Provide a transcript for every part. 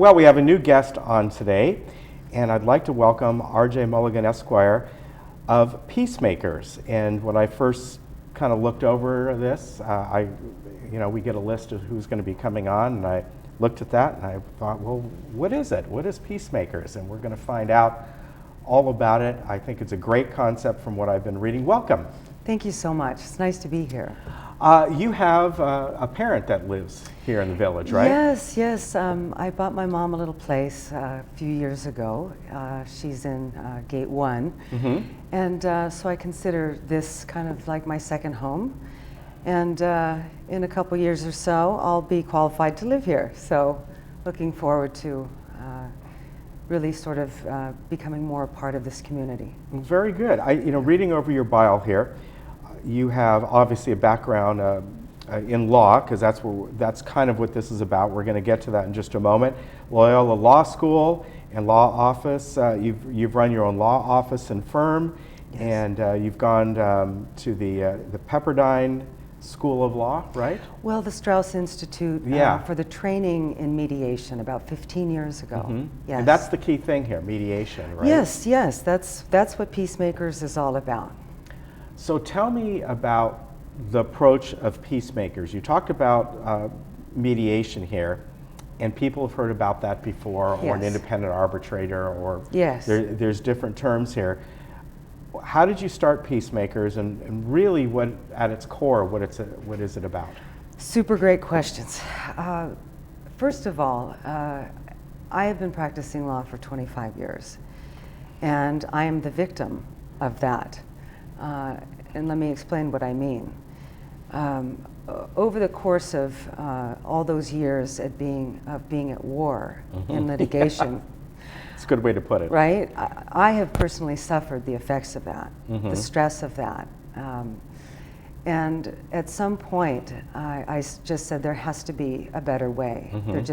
Well, we have a new guest on today, and I'd like to welcome R.J. Mulligan, Esquire, of Peacemakers. And when I first kind of looked over this, we get a list of who's going to be coming on, and I looked at that and I thought, well, what is it? What is Peacemakers? And we're going to find out all about it. I think it's a great concept from what I've been reading. Welcome. Thank you so much. It's nice to be here. You have a parent that lives here in the village, right? Yes. I bought my mom a little place a few years ago. She's in Gate 1. Mm-hmm. And so I consider this kind of like my second home. And in a couple years or so, I'll be qualified to live here. So looking forward to really sort of becoming more a part of this community. Very good. Reading over your bio here, you have obviously a background in law, because that's kind of what this is about. We're going to get to that in just a moment. Loyola Law School and law office. You've run your own law office and firm, yes. And you've gone to the Pepperdine School of Law, right? Well, the Strauss Institute for the training in mediation about 15 years ago. Mm-hmm. Yes. And that's the key thing here, mediation, right? Yes. That's what Peacemakers is all about. So tell me about the approach of Peacemakers. You talked about mediation here, and people have heard about that before, or an Yes. independent arbitrator, or Yes. there's different terms here. How did you start Peacemakers, and really, what at its core, what is it about? Super great questions. First of all, I have been practicing law for 25 years, and I am the victim of that. And let me explain what I mean. Over the course of all those years of being at war in litigation, It's a good way to put it. right? I have personally suffered the effects of that, Mhm. the stress of that. And at some point, I just said there has to be a better way. Mhm.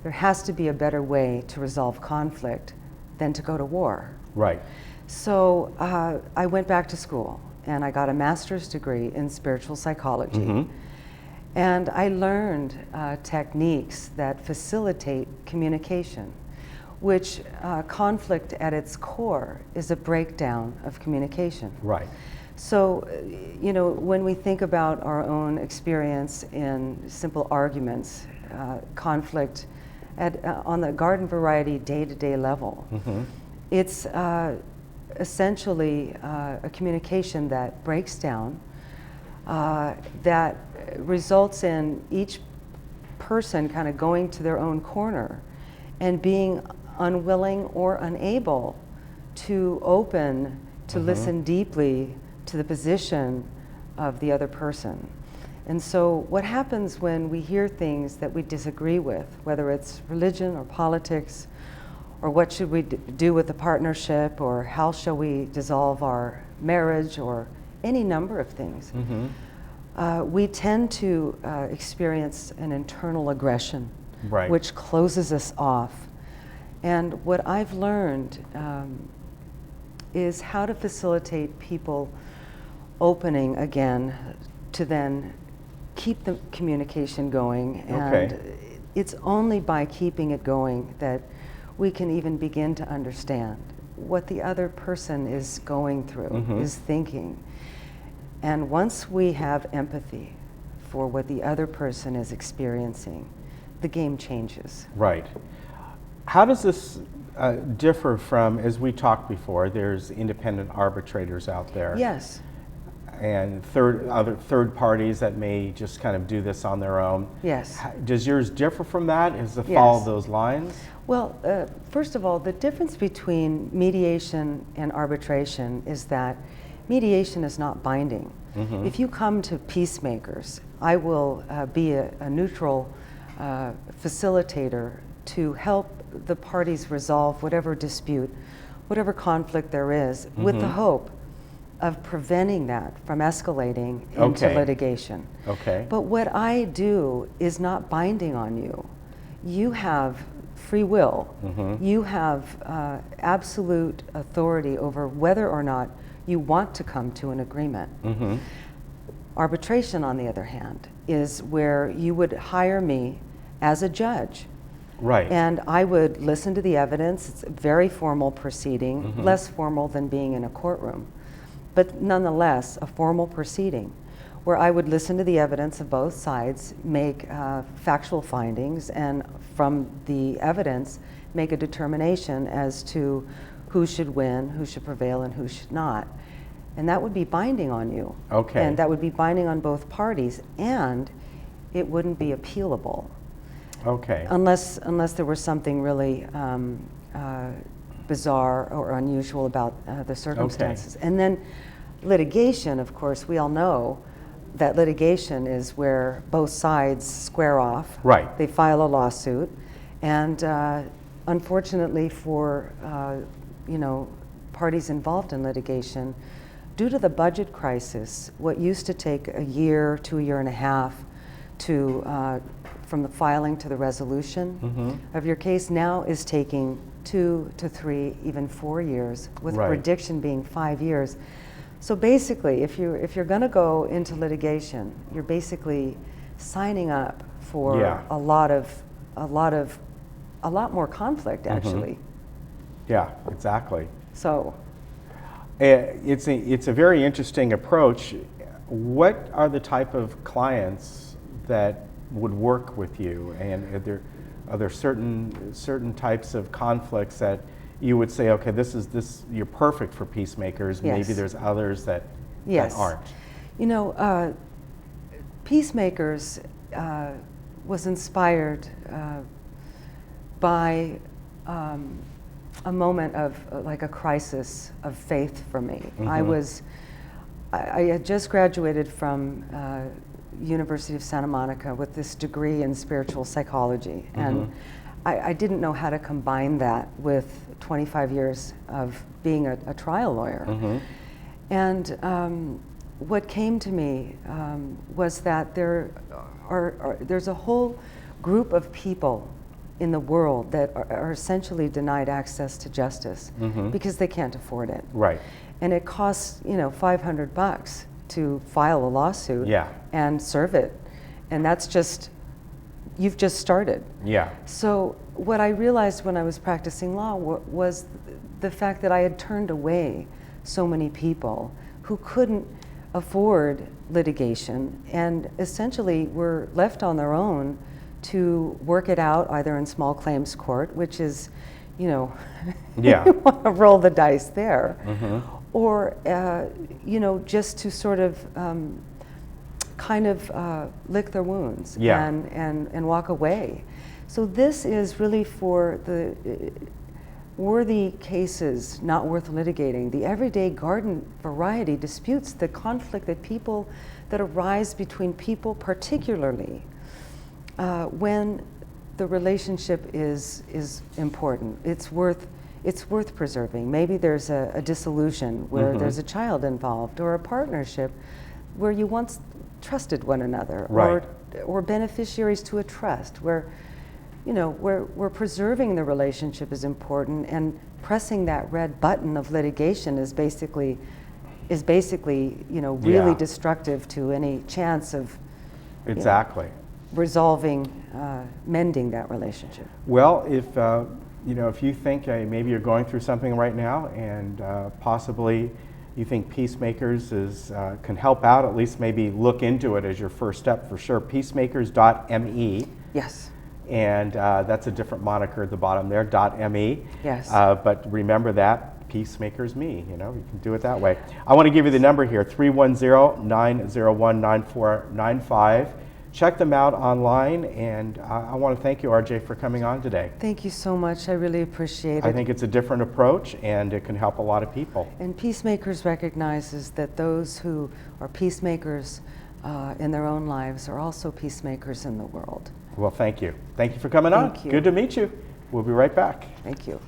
There has to be a better way to resolve conflict than to go to war. Right. So I went back to school and I got a master's degree in spiritual psychology. Mhm. And I learned techniques that facilitate communication, which conflict at its core is a breakdown of communication. Right. So, when we think about our own experience in simple arguments, conflict on the garden variety day-to-day level, Mhm. it's essentially a communication that breaks down, that results in each person kind of going to their own corner and being unwilling or unable to open to listen deeply to the position of the other person. And so what happens when we hear things that we disagree with, whether it's religion or politics, or what should we do with the partnership, or how shall we dissolve our marriage, or any number of things, we tend to experience an internal aggression, Right. which closes us off. And what I've learned is how to facilitate people opening again to then keep the communication going. And Okay. it's only by keeping it going that we can even begin to understand what the other person is going through, is thinking. And once we have empathy for what the other person is experiencing, the game changes. Right. How does this differ from, as we talked before, there's independent arbitrators out there? Yes. And other third parties that may just kind of do this on their own. Yes. Does yours differ from that? Does it follow Yes. those lines? Well, first of all, the difference between mediation and arbitration is that mediation is not binding. If you come to Peacemakers, I will be a neutral facilitator to help the parties resolve whatever dispute, whatever conflict there is, with the hope of preventing that from escalating into Okay. litigation. Okay. But what I do is not binding on you. You have free will. You have absolute authority over whether or not you want to come to an agreement. Arbitration, on the other hand, is where you would hire me as a judge Right. And I would listen to the evidence. It's a very formal proceeding, Mm-hmm. less formal than being in a courtroom, but nonetheless a formal proceeding where I would listen to the evidence of both sides, make factual findings, and from the evidence make a determination as to who should win, who should prevail, and who should not. And that would be binding on you. Okay. And that would be binding on both parties, and it wouldn't be appealable. Okay. Unless there was something really bizarre or unusual about the circumstances. And then litigation, of course, we all know that litigation is where both sides square off. Right. They file a lawsuit, and unfortunately for parties involved in litigation, due to the budget crisis, what used to take a year to a year and a half to from the filing to the resolution of your case now is taking 2 to 3, even 4 years, with Right. prediction being 5 years. So basically, if you're going to go into litigation, you're basically signing up for Yeah. a lot more conflict, actually. Yeah, exactly. So It's a very interesting approach. What are the type of clients that would work with you, and are there certain types of conflicts that you would say, okay, you're perfect for Peacemakers? Yes. Maybe there's others that yes. aren't. You know, Peacemakers was inspired by a moment of like a crisis of faith for me. I had just graduated from University of Santa Monica with this degree in spiritual psychology, and I didn't know how to combine that with 25 years of being a trial lawyer. And what came to me was that there's a whole group of people in the world that are essentially denied access to justice because they can't afford it. Right. And it costs, $500 to file a lawsuit Yeah. and serve it. And that's just, you've just started. Yeah. So what I realized when I was practicing law was the fact that I had turned away so many people who couldn't afford litigation and essentially were left on their own to work it out either in small claims court, which is, Yeah. you want to roll the dice there, or, just to sort of lick their wounds Yeah. and walk away. So this is really for the worthy cases not worth litigating, the everyday garden variety disputes, the conflict that arise between people, particularly when the relationship is important. It's worth preserving. Maybe there's a dissolution where there's a child involved, or a partnership where you once trusted one another, Right. or beneficiaries to a trust, where where preserving the relationship is important, and pressing that red button of litigation is basically really Yeah. destructive to any chance of Exactly. resolving, mending that relationship. Well, if you think maybe you're going through something right now, and possibly you think Peacemakers can help out, at least maybe look into it as your first step for sure. Peacemakers.me. Yes. And that's a different moniker at the bottom there, .me. Yes. But remember that, Peacemakers Me, you can do it that way. I want to give you the number here, 310-901-9495. Check them out online, and I want to thank you, RJ, for coming on today. Thank you so much. I really appreciate it. I think it's a different approach, and it can help a lot of people. And Peacemakers recognizes that those who are peacemakers in their own lives are also peacemakers in the world. Well, thank you. Thank you for coming on. Thank you. Good to meet you. We'll be right back. Thank you.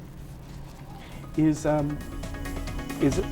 Is it